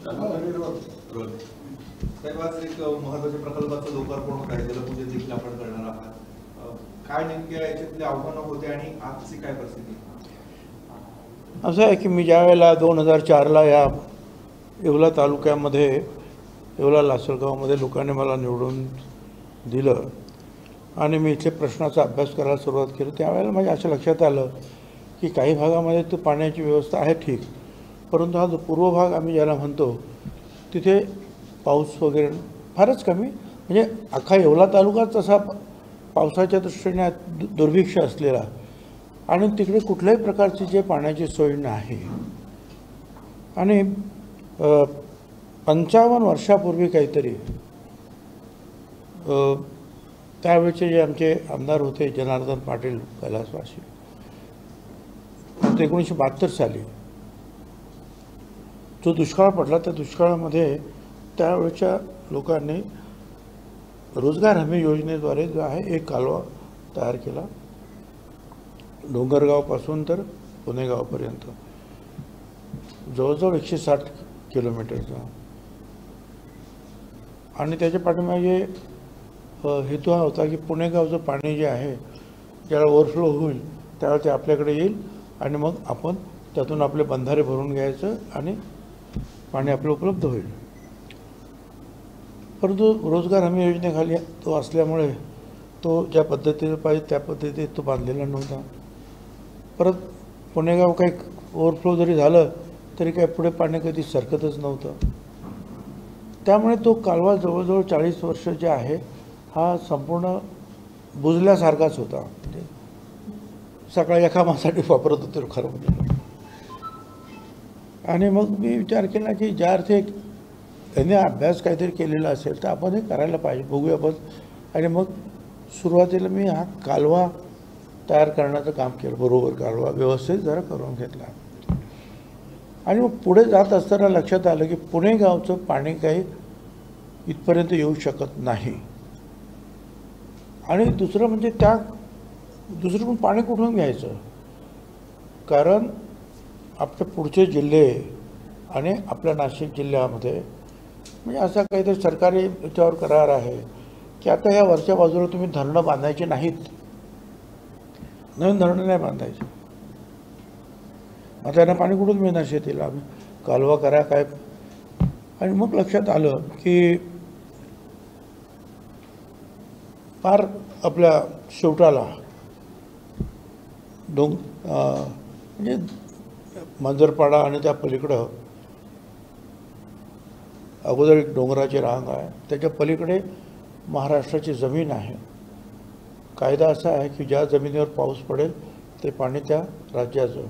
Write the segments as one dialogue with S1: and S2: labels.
S1: साहेब, आज एक महत्त्वाच्या प्रकल्पाचं लोकार्पण होत आहे, जलपूजन देखील आपण करणार आहात. काय नेमक्या याच्यातली आव्हानं होते आणि आजची काय परिस्थिती?
S2: असं आहे की मी ज्या वेळेला 2004ला या येवला तालुक्यामध्ये येवला लासलगावमध्ये लोकांनी मला निवडून दिलं आणि मी इथले प्रश्नाचा अभ्यास करायला सुरुवात केली, त्यावेळेला माझ्या असं लक्षात आलं की काही भागामध्ये तर पाण्याची व्यवस्था आहे ठीक, परंतु हा जो पूर्व भाग आम्ही ज्याला म्हणतो तिथे पाऊस वगैरे फारच कमी, म्हणजे अख्खा येवला तालुकाच तसा पावसाच्या दृष्टीने दुर्भिक्ष असलेला आणि तिकडे कुठल्याही प्रकारची जे पाण्याची सोय नाही. आणि 55 वर्षापूर्वी काहीतरी त्यावेळेचे जे आमचे आमदार होते जनार्दन पाटील कैलासवासी, 1972 साली जो दुष्काळ पडला त्या दुष्काळामध्ये त्यावेळच्या लोकांनी रोजगार हमी योजनेद्वारे जो आहे एक कालवा तयार केला, डोंगरगावपासून तर पुणेगावपर्यंत जवळजवळ 160 किलोमीटरचा. आणि त्याच्या पाठीमागे हेतू हा होता की पुणेगावचं पाणी जे आहे ज्याला ओव्हरफ्लो होईल त्यावेळेला ते आपल्याकडे येईल आणि मग आपण त्यातून आपले बंधारे भरून घ्यायचं आणि पाणी आपलं उपलब्ध होईल. परंतु रोजगार हमी योजनेखाली तो असल्यामुळे तो ज्या पद्धतीने पाहिजे त्या पद्धतीने तो बांधलेला नव्हता. परत पुणेगाव काही ओव्हरफ्लो जरी झालं तरी काही पुढे पाणी कधी सरकतच नव्हतं. त्यामुळे तो कालवा जवळजवळ 40 वर्ष जे आहे हा संपूर्ण बुजल्यासारखाच होता. म्हणजे सकाळी या कामासाठी वापरत होतो खरं म्हणजे. आणि मग मी विचार केला की ज्या अर्थी त्यांनी अभ्यास काहीतरी केलेला असेल तर आपण हे करायला पाहिजे, बघूया आपण. आणि मग सुरुवातीला मी हा कालवा तयार करण्याचं काम केलं, बरोबर कालवा व्यवस्थित जरा करून घेतला. आणि मग पुढे जात असताना लक्षात आलं की पुणेगावचं पाणी काही इथपर्यंत येऊ शकत नाही. आणि दुसरं म्हणजे दुसरं पण पाणी कुठून घ्यायचं, कारण आपले पुढचे जिल्हे आणि आपल्या नाशिक जिल्ह्यामध्ये म्हणजे असा काहीतरी सरकारी याच्यावर करार आहे की आता या वरच्या बाजूला तुम्ही धरणं बांधायची नाहीत, नवीन धरणं नाही बांधायची. मग त्यांना पाणी कुठून मिळणार शेतीला, कालवा करा काय. आणि मग लक्षात आलं की फार आपल्या शेवटाला म्हणजे मंजरपाडा आणि त्या पलीकडं अगोदर एक डोंगराची रांग आहे, त्याच्या पलीकडे महाराष्ट्राची जमीन आहे. कायदा असा आहे की ज्या जमिनीवर पाऊस पडेल ते पाणी त्या राज्याचं.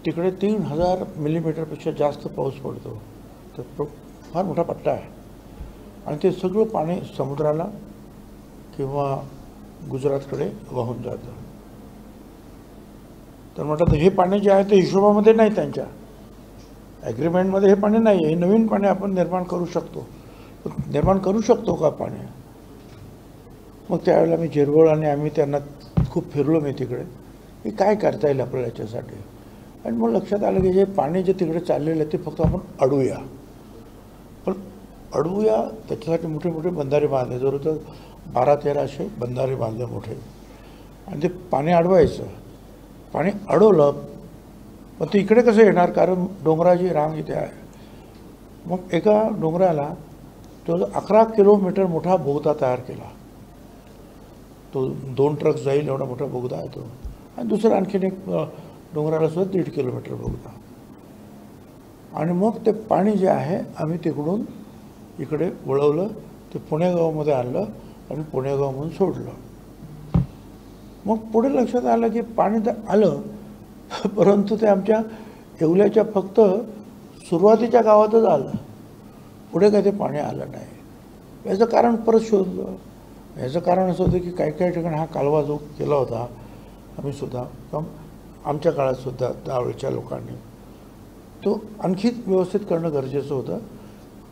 S2: तिकडे 3000 मिलीमीटरपेक्षा जास्त पाऊस पडतो, तर फार मोठा पट्टा आहे. आणि ते सगळं पाणी समुद्राला किंवा गुजरातकडे वाहून जातं. तर म्हटलं हे पाणी जे आहे ते हिशोबामध्ये नाही, त्यांच्या ॲग्रीमेंटमध्ये हे पाणी नाही आहे. हे नवीन पाणी आपण निर्माण करू शकतो का पाणी. मग त्यावेळेला मी झिरवळ आणि आम्ही त्यांना खूप फिरलो मी तिकडे की काय करता येईल आपल्याला याच्यासाठी. आणि मग लक्षात आलं की जे पाणी जे तिकडे चाललेलं आहे ते फक्त आपण अडवूया. पण अडवूया त्याच्यासाठी मोठे मोठे बंधारे बांधले, जवळ 12-13 असे बंधारे बांधले मोठे. आणि ते पाणी अडवायचं. पाणी अडवलं पण ते इकडे कसं येणार, कारण डोंगराची रांग इथे आहे. मग एका डोंगराला तो 11 किलोमीटर मोठा बोगदा तयार केला. तो 2 ट्रक जाईल एवढा मोठा बोगदा आहे तो. आणि दुसरा आणखीन एक डोंगराला सुद्धा 1.5 किलोमीटर बोगदा. आणि मग ते पाणी जे आहे आम्ही तिकडून इकडे वळवलं, ते पुणेगावमध्ये आणलं आणि पुणेगावमधून सोडलं. मग पुढे लक्षात आलं की पाणी तर आलं, परंतु ते आमच्या येवल्याच्या फक्त सुरुवातीच्या गावातच आलं, पुढे काही ते पाणी आलं नाही. याचं कारण परत शोधलं. याचं कारण असं होतं की काही ठिकाणी हा कालवा जो केला होता आम्ही सुद्धा, आमच्या काळातसुद्धा त्यावेळच्या लोकांनी तो आणखी व्यवस्थित करणं गरजेचं होतं.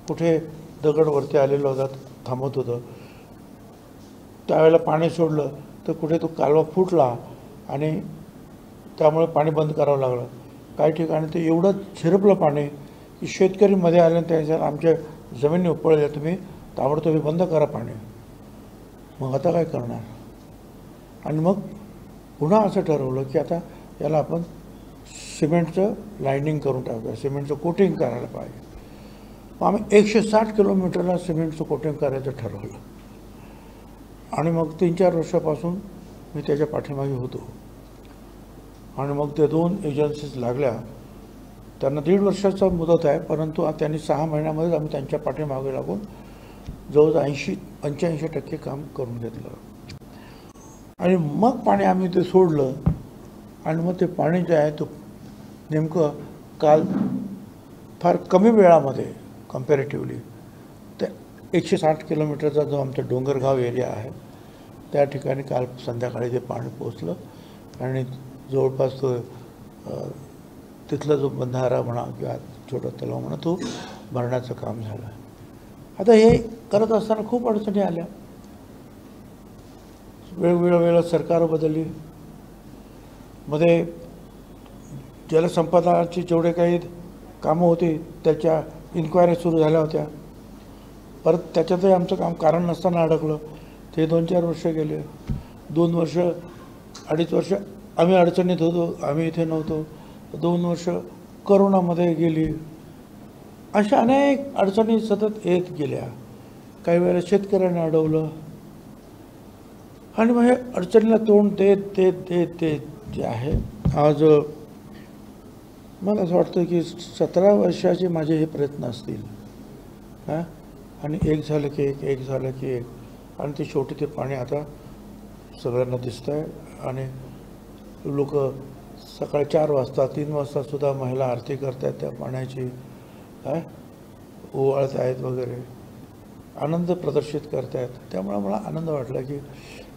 S2: कुठे दगडवरती आलेलं होता थांबत होतं, त्यावेळेला पाणी सोडलं तर कुठे तो कालवा फुटला आणि त्यामुळे पाणी बंद करावं लागलं. काही ठिकाणी ते एवढं झिरपलं पाणी की शेतकरी मध्ये आल्यानंतर त्यांच्या आमच्या जमिनी उपळल्या, तुम्ही ताबडतोब बंद करा पाणी. मग आता काय करणार? आणि मग पुन्हा असं ठरवलं की आता याला आपण सिमेंटचं लाइनिंग करून टाकूया, सिमेंटचं कोटिंग करायला पाहिजे. मग आम्ही 160 किलोमीटरला सिमेंटचं कोटिंग करायचं ठरवलं. आणि मग 3-4 वर्षापासून मी त्याच्या पाठीमागे होतो. आणि मग ते 2 एजन्सीज लागल्या. त्यांना 1.5 वर्षाचा मुदत आहे, परंतु त्यांनी 6 महिन्यामध्येच आम्ही त्यांच्या पाठीमागे लागून जवळजवळ 80-85% काम करून घेतलं. आणि मग पाणी आम्ही ते सोडलं. आणि मग ते पाणी जे आहे तो नेमकं काल फार कमी वेळामध्ये कम्पॅरेटिव्हली त्या 160 किलोमीटरचा जो आमचा डोंगरगाव एरिया आहे त्या ठिकाणी काल संध्याकाळी ते पाणी पोचलं. आणि जवळपास तिथला जो बंधारा म्हणा किंवा छोटा तलाव म्हणा तो भरण्याचं काम झालं. आता हे करत असताना खूप अडचणी आल्या. वेगवेगळ्या सरकारं बदलली. मध्ये जलसंपदाची जेवढे काही कामं होती त्याच्या इन्क्वायरी सुरू झाल्या होत्या. परत त्याच्यातही आमचं काम कारण नसताना अडकलं. ते 2-4 वर्ष गेले. 2 वर्ष 2.5 वर्ष आम्ही अडचणीत होतो, आम्ही इथे नव्हतो. 2 वर्ष करोनामध्ये गेली. अशा अनेक अडचणी सतत येत गेल्या. काही वेळेला शेतकऱ्यांनी अडवलं. आणि मग हे अडचणीला तोंड देत देत देत देत जे आहे आज मला असं वाटतं की 17 वर्षाचे माझे हे प्रयत्न असतील. हां, आणि एक झालं की एक झालं की एक. आणि ते शेवटी ते पाणी आता सगळ्यांना दिसतं आहे. आणि लोक सकाळी 4 वाजता 3 वाजतासुद्धा महिला आरती करत आहेत त्या पाण्याची, काय ओवाळत आहेत वगैरे, आनंद प्रदर्शित करत आहेत. त्यामुळे मला आनंद वाटला की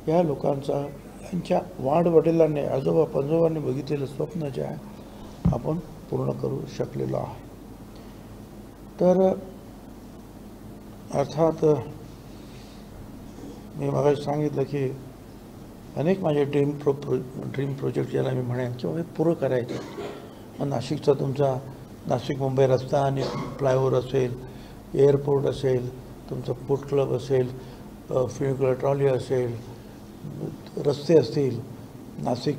S2: या लोकांचा, यांच्या वाडवडिलांनी आजोबा पंजोबांनी बघितलेलं स्वप्न जे आहे आपण पूर्ण करू शकलेलो आहे. तर अर्थात मी मगाशी सांगितलं की अनेक माझे ड्रीम प्रोजेक्ट ज्याला मी म्हणेन किंवा हे पुरं करायचे. मग नाशिकचा तुमचा नाशिक मुंबई रस्ता आणि फ्लायओव्हर असेल, एअरपोर्ट असेल, तुमचं पोर्ट क्लब असेल, फ्युनिक्युलर ट्रॉली असेल, रस्ते असतील, नाशिक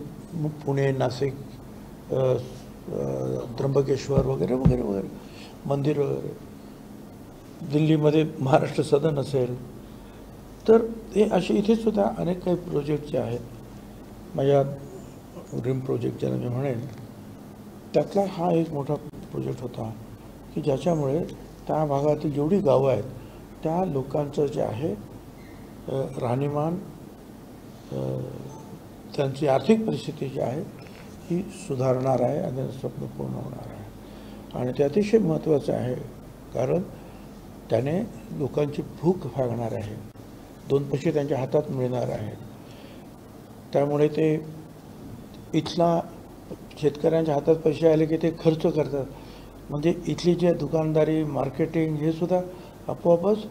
S2: पुणे नाशिक त्र्यंबकेश्वर वगैरे वगैरे वगैरे, मंदिर वगैरे, दिल्लीमध्ये महाराष्ट्र सदन असेल. तर हे असे इथेसुद्धा अनेक काही प्रोजेक्ट जे आहेत माझ्या ड्रीम प्रोजेक्ट ज्याला मी म्हणेन त्यातला हा एक मोठा प्रोजेक्ट होता की ज्याच्यामुळे त्या भागातील जेवढी गावं आहेत त्या लोकांचं जे आहे राहणीमान, त्यांची आर्थिक परिस्थिती जी आहे ही सुधारणार आहे आणि स्वप्न पूर्ण होणार आहे. आणि ते अतिशय महत्त्वाचं आहे कारण त्याने लोकांची भूक भागणार आहे, 2 पैसे त्यांच्या हातात मिळणार आहेत. त्यामुळे ते इथला शेतकऱ्यांच्या हातात पैसे आले की ते खर्च करतात. म्हणजे इथली जे दुकानदारी, मार्केटिंग हे सुद्धा आपोआपच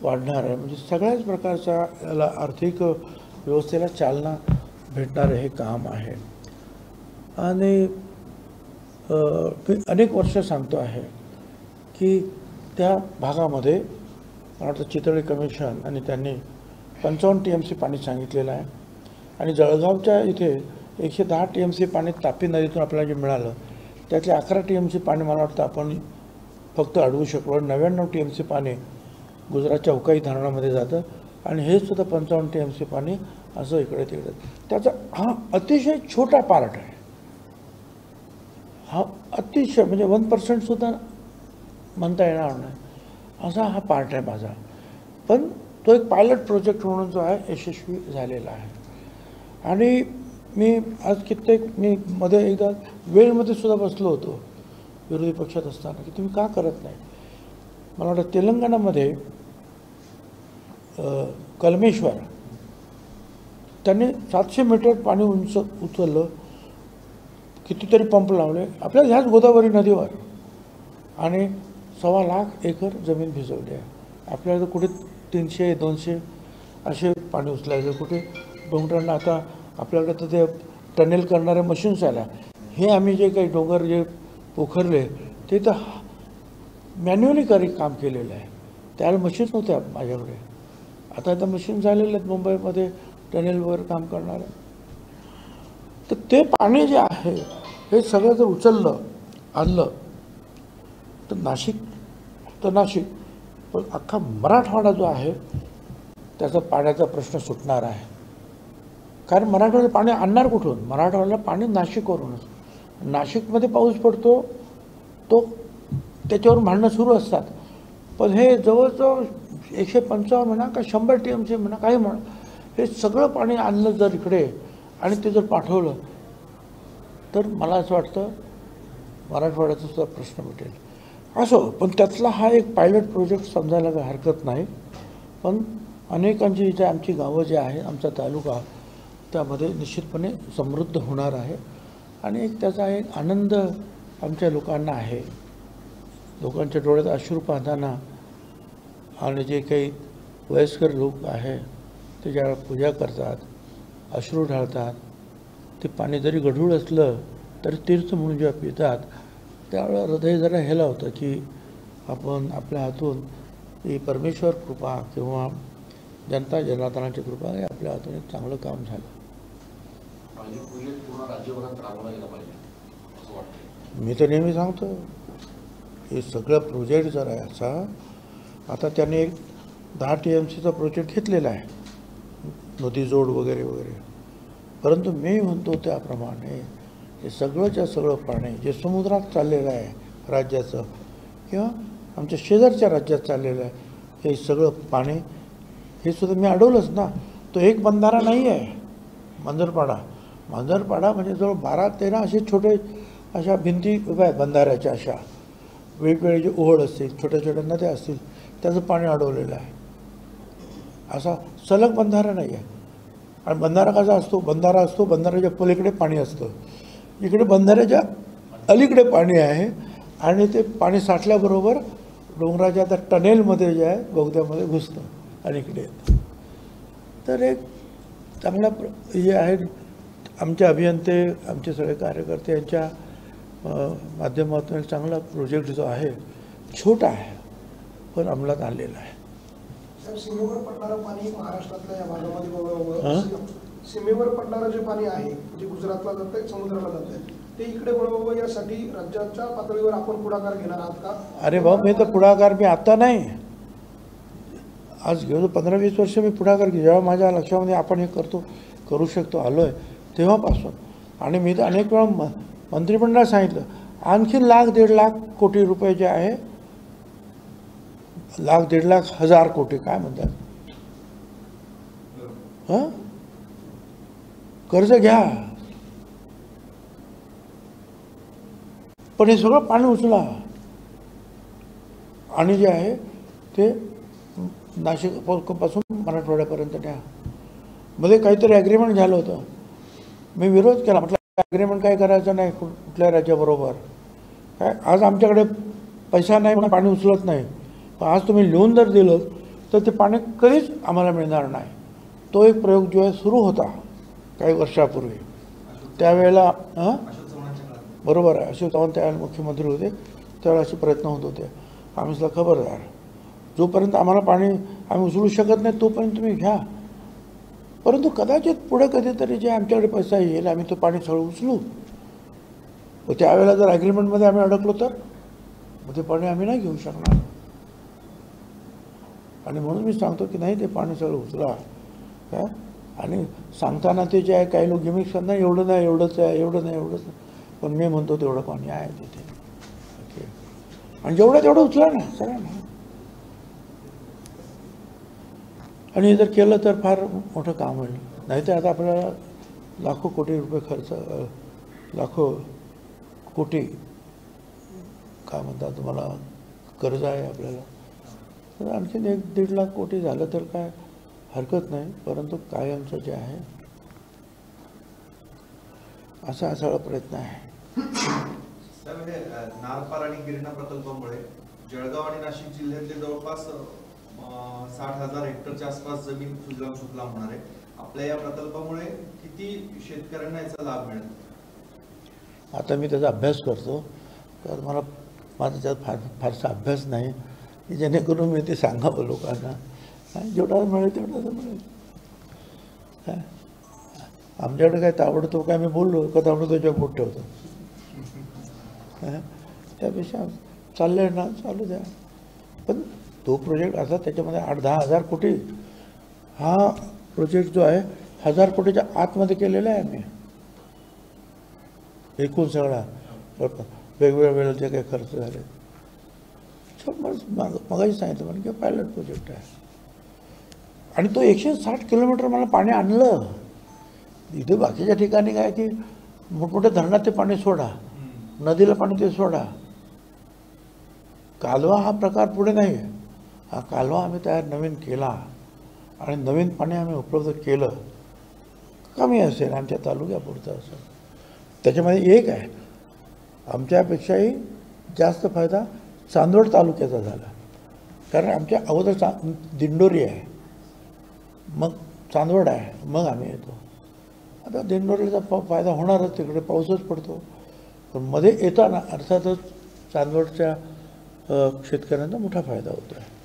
S2: वाढणार आहे. म्हणजे सगळ्याच प्रकारच्या याला आर्थिक व्यवस्थेला चालना भेटणारं हे काम आहे. आणि मी अनेक वर्ष सांगतो आहे की त्या भागामध्ये मला वाटतं चितळे कमिशन आणि त्यांनी 55 TMC पाणी सांगितलेलं आहे. आणि जळगावच्या इथे 110 TMC पाणी तापी नदीतून आपल्याला जे मिळालं त्यातले 11 TMC पाणी मला वाटतं आपण फक्त अडवू शकलो. 99 TMC पाणी गुजरातच्या उकाई धरणामध्ये जातं आणि हे सुद्धा 55 TMC पाणी असं इकडे तिकडे. त्याचा हा अतिशय छोटा पार्ट आहे. हा अतिशय म्हणजे 1% सुद्धा म्हणता येणार नाही असा हा पार्ट आहे माझा. पण तो एक पायलट प्रोजेक्ट म्हणून जो आहे यशस्वी झालेला आहे. आणि मी आज मी मध्ये एकदा वेळमध्ये सुद्धा बसलो होतो विरोधी पक्षात असताना की तुम्ही का करत नाही. मला वाटतं तेलंगणामध्ये कलमेश्वर त्यांनी 700 मीटर पाणी उंच उचललं, कितीतरी पंप लावले आपल्या ह्याच गोदावरी नदीवर आणि 1.25 लाख एकर जमीन भिजवली आहे. आपल्याला कुठे 300-200 असे पाणी उचलायचं, कुठे डोंगरांना आता आपल्याकडे तर ते टनेल करणाऱ्या मशीन्स आल्या. हे आम्ही जे काही डोंगर जे पोखरले ते तर मॅन्युअली काम केलेलं आहे. त्यावेळेला मशीन्स नव्हत्या माझ्याकडे. आता मशीन झालेले आहेत मुंबईमध्ये टनेलवर काम करणारे. तर ते पाणी जे आहे हे सगळं जर उचललं आणलं तर नाशिक पण अख्खा मराठवाडा जो आहे त्याचा पाण्याचा प्रश्न सुटणार आहे. कारण मराठवाड्यात पाणी आणणार कुठून? मराठवाड्याला पाणी नाशिकवरूनच. नाशिकमध्ये पाऊस पडतो तो त्याच्यावर भांडणं सुरू असतात. पण हे जवळजवळ 155 म्हणा का 100 TMC म्हणा काही म्हणा, हे सगळं पाणी आणलं जर इकडे आणि ते जर पाठवलं तर मला असं वाटतं मराठवाड्याचा सुद्धा प्रश्न मिटेल. असो, पण त्यातला हा एक पायलट प्रोजेक्ट समजायला काही हरकत नाही. पण अनेकांची जे आमची गावं जे आहे, आमचा तालुका त्यामध्ये निश्चितपणे समृद्ध होणार आहे. आणि एक त्याचा एक आनंद आमच्या लोकांना आहे. लोकांच्या डोळ्यात अश्रू पाहताना आणि जे काही वयस्कर लोक आहे ते ज्या पूजा करतात, अश्रू ढाळतात, ते पाणी जरी गढूळ असलं तरी तीर्थ म्हणून जेव्हा पितात त्यावेळेला हृदय जरा हेला होतं की आपण आपल्या हातून ही परमेश्वर कृपा किंवा जनता जनार्दनाची कृपा हे आपल्या हातून एक चांगलं काम झालं. मी तर नेहमी सांगतो हे सगळं प्रोजेक्ट जर आहे असा, आता त्याने एक 10 TMCचा प्रोजेक्ट घेतलेला आहे, नदी जोड वगैरे वगैरे. परंतु मी म्हणतो त्याप्रमाणे हे सगळंच्या सगळं पाणी जे समुद्रात चाललेलं आहे राज्याचं किंवा आमच्या शेजारच्या राज्यात चाललेलं आहे, हे सगळं पाणी हे सुद्धा मी अडवलंच ना. तो एक बंधारा नाही आहे मांजरपाडा म्हणजे जवळ 12-13 असे छोटे अशा भिंती उभ्या आहेत बंधाऱ्याच्या. अशा वेगवेगळे जे ओढ असतील, छोट्या छोट्या नद्या असतील, त्याचं पाणी अडवलेलं आहे. असा सलग बंधारा नाही आहे. आणि बंधारा कसा असतो? बंधारा असतो, बंधाऱ्याच्या पलीकडे पाणी असतं, इकडे बंधाऱ्याच्या अलीकडे पाणी आहे. आणि ते पाणी साठल्याबरोबर डोंगराच्या त्या टनेलमध्ये जे आहे बोगद्यामध्ये घुसतं आणि इकडे येतं. तर एक चांगला हे आहे. आमचे अभियंते, आमचे सगळे कार्यकर्ते यांच्या माध्यमातून एक चांगला प्रोजेक्ट जो आहे, छोटा आहे पण अंमलात आणलेला आहे.
S3: सीमेवर पडणारं पाणी महाराष्ट्रातल्या या भागामध्ये सीमेवर पडणारं जे पाणी आहे जे गुजरातला जातंय, समुद्राला जातंय, ते इकडे वळवावं यासाठी राज्याच्या पातळीवर आपण पुढाकार घेणार आहात का?
S2: अरे भाऊ, मी तर पुढाकार मी आता नाही, आज गेलो 15-20 वर्ष मी पुढाकार घेतो. जेव्हा माझ्या लक्षामध्ये आपण हे करू शकतो आलो आहे तेव्हापासून. आणि मी तर अनेक वेळा मंत्रिमंडळात सांगितलं आणखी 1,00,000-1.5 लाख कोटी रुपये जे आहे, 1,00,000-1.5 लाख हजार कोटी काय म्हणतात, हां कर्ज घ्या. पण हे सगळं पाणी उचला आणि जे आहे ते नाशिकपासून मराठवाड्यापर्यंत न्या. मध्ये काहीतरी ॲग्रीमेंट झालं होतं, मी विरोध केला. म्हटलं ॲग्रीमेंट काय करायचं नाही कुठल्या राज्याबरोबर. काय आज आमच्याकडे पैसा नाही म्हणून पाणी उचलत नाही, पण आज तुम्ही लिहून जर दिलं तर ते पाणी कधीच आम्हाला मिळणार नाही. तो एक प्रयोग जो आहे सुरू होता काही वर्षापूर्वी. त्यावेळेला बरोबर आहे, अशोक चव्हाण त्यावेळेला मुख्यमंत्री होते, त्यावेळेला असे प्रयत्न होत होते. आम्ही सुद्धा खबरदार, जोपर्यंत आम्हाला पाणी आम्ही उचलू शकत नाही तोपर्यंत तुम्ही घ्या. परंतु कदाचित पुढे कधीतरी जे आमच्याकडे पैसा येईल आम्ही तो पाणी सगळं उचलू. व त्यावेळेला जर ॲग्रीमेंटमध्ये आम्ही अडकलो तर मग ते पाणी आम्ही नाही घेऊ शकणार. आणि म्हणून मी सांगतो की नाही, ते पाणी सगळं उचला. काय आणि सांगताना ते जे आहे काही लोक गिमिक्स करणार, एवढं नाही एवढंच आहे, एवढं नाही एवढंच नाही, पण मी म्हणतो तेवढं पाणी आहे तिथे. ओके, आणि जेवढं तेवढं उचला ना सगळ्यांना. आणि जर केलं तर फार मोठं काम होईल. नाहीतर आता आपल्याला लाखो कोटी रुपये खर्च, लाखो कोटी काय म्हणतात तुम्हाला कर्ज आहे आपल्याला. तर आणखीन 1-1.5 लाख कोटी झालं तर काय हरकत नाही. परंतु कायमचं जे आहे असा सगळा प्रयत्न आहे.
S1: नारपार आणि गिरणा प्रकल्पामुळे जळगाव आणि नाशिक जिल्ह्यातले जवळपास 60,000 हेक्टरच्या आसपास जमीन सुजलाम होणार आहे. आपल्या या प्रकल्पामुळे किती शेतकऱ्यांना याचा लाभ मिळेल?
S2: आता मी त्याचा अभ्यास करतो, तर मला माझा त्यात फारसा अभ्यास नाही की जेणेकरून मी ते सांगावं लोकांना. जेवढा मिळेल तेवढा तर मिळेल. आमच्याकडे काय ताबडतोब काय मी बोललो का ताबडतोब बोट ठेवतो. त्यापेक्षा चाललंय ना चालू द्या. पण तो प्रोजेक्ट असा त्याच्यामध्ये 8-10 हजार कोटी हा प्रोजेक्ट जो आहे 1000 कोटीच्या आतमध्ये केलेला आहे आम्ही. एकूण सगळा वेगवेगळ्या वेळेला जे काही खर्च झाले मगाशी सांगितलं म्हणजे की पायलट प्रोजेक्ट आहे. आणि तो 160 किलोमीटर मला पाणी आणलं. इथे बाकीच्या ठिकाणी काय की मोठमोठ्या धरणात ते पाणी सोडा, नदीला पाणी ते सोडा. कालवा हा प्रकार पुढे नाही आहे. हा कालवा आम्ही तयार नवीन केला आणि नवीन पाणी आम्ही उपलब्ध केलं. कमी असेल आमच्या तालुक्यापुरतं असेल. त्याच्यामध्ये एक आहे आमच्यापेक्षाही जास्त फायदा चांदवड तालुक्याचा झाला. कारण आमच्या अगोदर दिंडोरी आहे, मग चांदवड आहे, मग आम्ही येतो. आता दिंडोरीचा फायदा होणारच, तिकडे पाऊसच पडतो. पण मध्ये येताना अर्थातच चांदवडच्या शेतकऱ्यांना मोठा फायदा होतो आहे.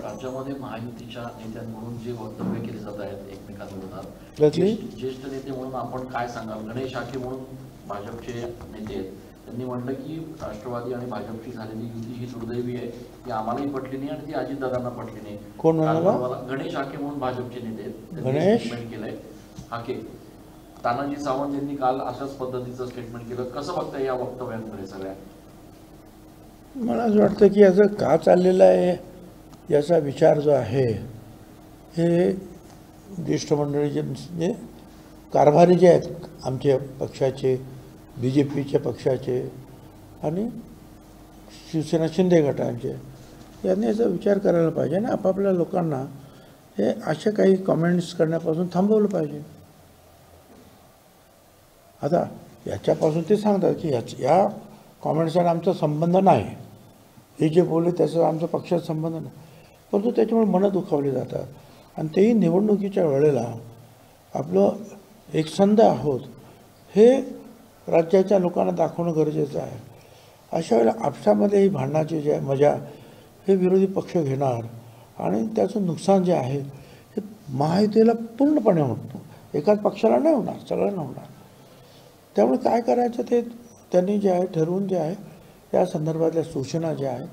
S4: राज्यामध्ये महायुतीच्या नेत्यांकडून जे वक्तव्य केले जात आहेत एकमेकांविरोधात,
S2: त्यातली
S4: ज्येष्ठ नेते म्हणून आपण काय सांगाल? गणेश आखे म्हणून भाजपचे नेते आहेत, त्यांनी म्हटलं की राष्ट्रवादी आणि भाजपची झालेली युती ही दुर्दैवी आहे, ती आम्हालाही पटली नाही आणि ती अजितदादांना पटली नाही.
S2: कोण म्हणाला?
S4: गणेश आखे म्हणून भाजपचे नेते आहेत,
S2: गणेश
S4: स्टेटमेंट केलंय. आखे तानाजी सावंत यांनी काल अशाच पद्धतीचं स्टेटमेंट केलं. कसं बघताय या वक्तव्यांकडे सगळ्या?
S2: मला असं वाटतं की याचं का चाललेलं आहे याचा विचार जो आहे हे ज्येष्ठ मंडळीचे म्हणजे कारभारी जे आहेत आमच्या पक्षाचे, BJPच्या पक्षाचे आणि शिवसेना शिंदे गटांचे, यांनी याचा विचार करायला पाहिजे आणि आपापल्या लोकांना हे अशा काही कमेंट्स करण्यापासून थांबवलं पाहिजे. आता याच्यापासून ते सांगतात की या कॉमेंट्सचा आमचा संबंध नाही, हे जे बोलले त्याचा आमचा पक्षाचा संबंध नाही. परंतु त्याच्यामुळे मनं दुखावली जातात आणि तेही निवडणुकीच्या वेळेला आपलं एकसंध आहोत हे राज्याच्या लोकांना दाखवणं गरजेचं आहे. अशा वेळेला आपसामध्ये ही भांडणाची जे मजा हे विरोधी पक्ष घेणार आणि त्याचं नुकसान जे आहे हे महायुतीला पूर्णपणे होतं, एकाच पक्षाला नाही होणार, सगळ्यांना होणार. त्यामुळे काय करायचं ते त्यांनी जे आहे ठरवून जे आहे या संदर्भातल्या सूचना ज्या आहेत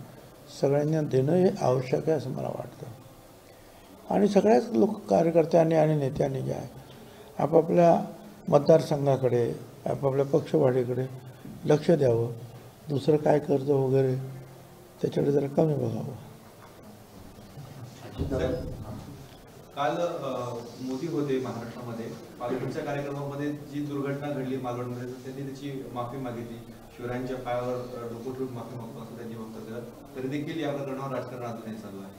S2: सगळ्यांना देणं हे आवश्यक आहे असं मला वाटतं. आणि सगळ्याच कार्यकर्त्यांनी आणि नेत्यांनी जे आहे आपापल्या मतदारसंघाकडे, आपापल्या पक्षवाढीकडे लक्ष द्यावं. दुसरं काय कर्ज वगैरे त्याच्याकडे जरा कमी बघावं.
S1: काल मोदी होते महाराष्ट्रामध्ये, पालघरच्या कार्यक्रमामध्ये जी दुर्घटना घडली मालवणमध्ये त्यांनी त्याची माफी मागितली. शिवरायांच्या पायावर डोकं ठेवून माफी मागतो असं त्यांनी वक्तव्य केलं. तरी देखील या प्रकरणावर राजकारण अजूनही चालू आहे.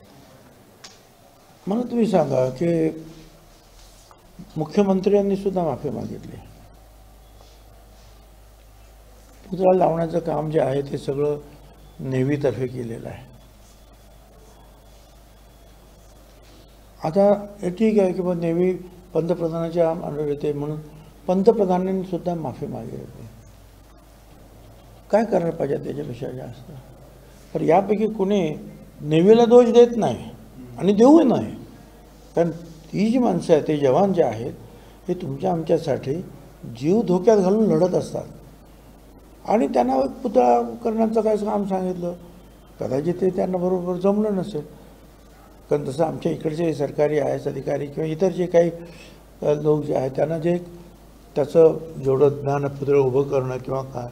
S2: मला तुम्ही सांगा की मुख्यमंत्र्यांनी सुद्धा माफी मागितली. पुतळा लावण्याचं काम जे आहे ते सगळं नेव्हीतर्फे केलेलं आहे. आता हे ठीक आहे की मग नेव्ही पंतप्रधानाच्या अंडर येते म्हणून पंतप्रधानांनी सुद्धा माफी मागितली. काय करायला पाहिजे त्याच्यापेक्षा जास्त? तर यापैकी कुणी नेव्हीला दोष देत नाही आणि देऊही नाही. कारण ती जी माणसं आहेत ते जवान जे आहेत हे तुमच्या आमच्यासाठी जीव धोक्यात घालून लढत असतात आणि त्यांना पुतळा करण्याचं काय काम सांगितलं कदाचित ते त्यांना बरोबर जमलं नसेल. कारण तसं आमच्या इकडचे सरकारी IAS अधिकारी किंवा इतर जे काही लोक जे आहेत त्यांना जे त्याचं जेवढं ज्ञान पुतळं उभं करणं किंवा काय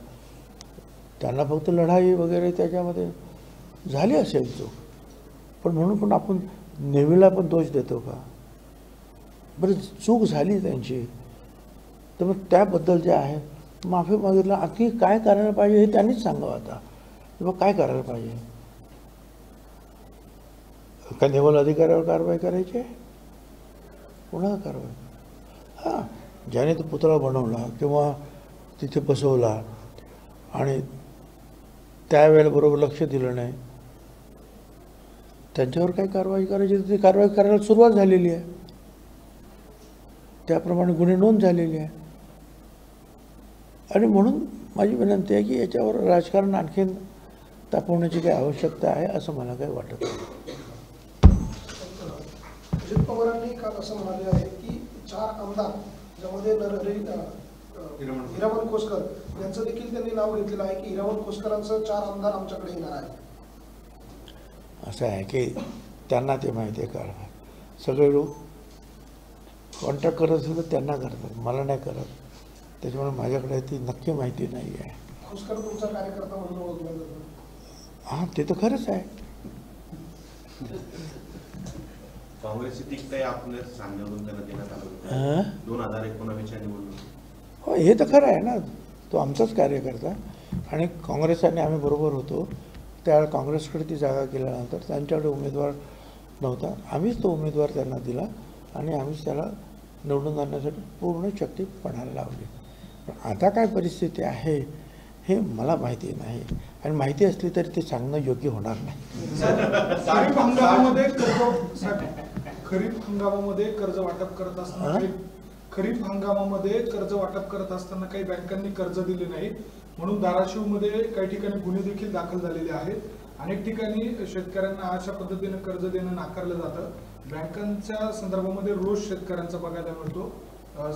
S2: त्यांना फक्त लढाई वगैरे त्याच्यामध्ये झाली असेल चूक. पण म्हणून पण आपण नेव्हीला पण दोष देतो का? बरं चूक झाली त्यांची तर मग त्याबद्दल जे आहे माफी मागितलं. आणखी काय करायला पाहिजे हे त्यांनीच सांगावं. आता किंवा काय करायला पाहिजे? का नेवल अधिकाऱ्यावर कारवाई करायची आहे? कोणाला कारवाई? हां, ज्याने तो पुतळा बनवला किंवा तिथे बसवला आणि त्यावेळेला बरोबर लक्ष दिलं नाही त्यांच्यावर काय कारवाई करायची ती कारवाई करायला सुरुवात झालेली आहे. त्याप्रमाणे गुन्हे नोंद झालेले आहे. आणि म्हणून माझी विनंती आहे की याच्यावर राजकारण आणखीन तापवण्याची काही आवश्यकता आहे असं मला काही वाटत नाही.
S3: अजित पवारांनी काल असं म्हणाले आहे की 4 आमदार ज्यामध्ये हिरामण खोसकर यांचं देखील त्यांनी नाव घेतलेलं आहे की हिरामण खोसकरांचं 4 आमदार आमच्याकडे येणार आहे.
S2: असं आहे की त्यांना ते माहिती आहे कारभार. सगळे लोक कॉन्ट्रॅक्ट करत असेल तर त्यांना करतात, मला नाही करत. त्याच्यामुळे माझ्याकडे ती नक्की माहिती नाही आहे.
S3: खोसकर तुमचा कार्यकर्ता म्हणून ओळखला जातो.
S2: हां, ते तर खरंच आहे.
S5: काँग्रेसची तिकीट आहे आपल्या सांगण्यावरून त्यांना देण्यात आलं
S2: हां,
S5: 2019च्या निवडणूक.
S2: हो, हे तर खरं आहे ना. तो आमचाच कार्यकर्ता आणि काँग्रेस आणि आम्ही बरोबर होतो. त्यावेळेला काँग्रेसकडे ती जागा केल्यानंतर त्यांच्याकडे उमेदवार नव्हता. आम्हीच तो उमेदवार त्यांना दिला आणि आम्हीच त्याला निवडून आणण्यासाठी पूर्ण शक्ती पणाला लावली. पण आता काय परिस्थिती आहे हे मला माहिती नाही आणि माहिती असली तरी ते सांगणं योग्य होणार नाही.
S6: खरीप हंगामामध्ये कर्ज वाटप करत असताना खरीप हंगामामध्ये कर्ज वाटप करत असताना काही बँकांनी कर्ज दिले नाही म्हणून धाराशिवमध्ये काही ठिकाणी गुन्हे देखील दाखल झालेले आहेत. अनेक ठिकाणी शेतकऱ्यांना अशा पद्धतीने कर्ज देणं नाकारलं जातं. बँकांच्या संदर्भामध्ये रोष शेतकऱ्यांचा बघायला मिळतो.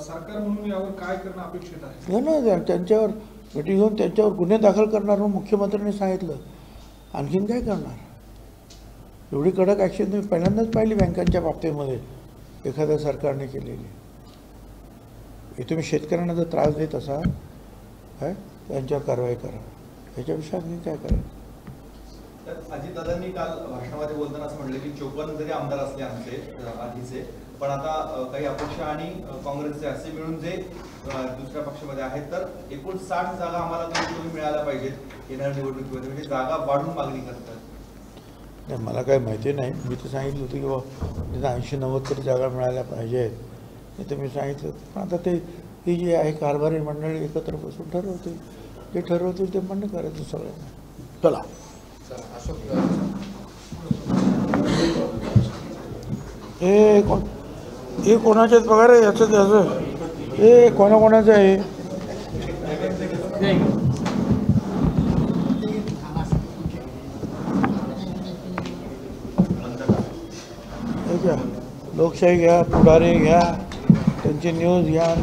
S6: सरकार म्हणून यावर काय करणं अपेक्षित आहे?
S2: ना त्यांच्यावर मिटिंग घेऊन त्यांच्यावर गुन्हे दाखल करणार म्हणून मुख्यमंत्र्यांनी सांगितलं. आणखीन काय करणार? एवढी कडक ॲक्शन तुम्ही पहिल्यांदाच पाहिली बँकांच्या बाबतीमध्ये एखाद्या सरकारने केलेली. हे तुम्ही शेतकऱ्यांना जर त्रास देत असाल काय त्यांच्यावर कारवाई करा. याच्यापेक्षा आणखी काय करायचं?
S1: तर अजितदादांनी काल भाषणामध्ये बोलताना असं म्हटलं की 54 जरी आमदार असले आमचे आधीचे, पण आता काही अपक्ष आणि काँग्रेसचे असे मिळून जे दुसऱ्या पक्षामध्ये आहेत, तर एकूण 60 जागा आम्हाला तुम्ही मिळायला पाहिजेत येणाऱ्या निवडणुकीमध्ये, म्हणजे जागा वाढून मागणी करतात.
S2: नाही, मला काही माहिती नाही. मी तर सांगितलं होतं की बाबा 80-90 तरी जागा मिळायला पाहिजेत. नाही तर मी सांगितलं. पण आता ते ही जी आहे कारभारी मंडळी एकत्र बसून ठरवतील. जे ठरवतील ते म्हणणं करायचं सगळ्यांना. चला. हे कोणाच्याच पगार आहे याचं त्याचं? हे कोणाकोणाचं आहे? हे घ्या, लोकशाही घ्या, पुढारी घ्या, त्यांची न्यूज घ्या.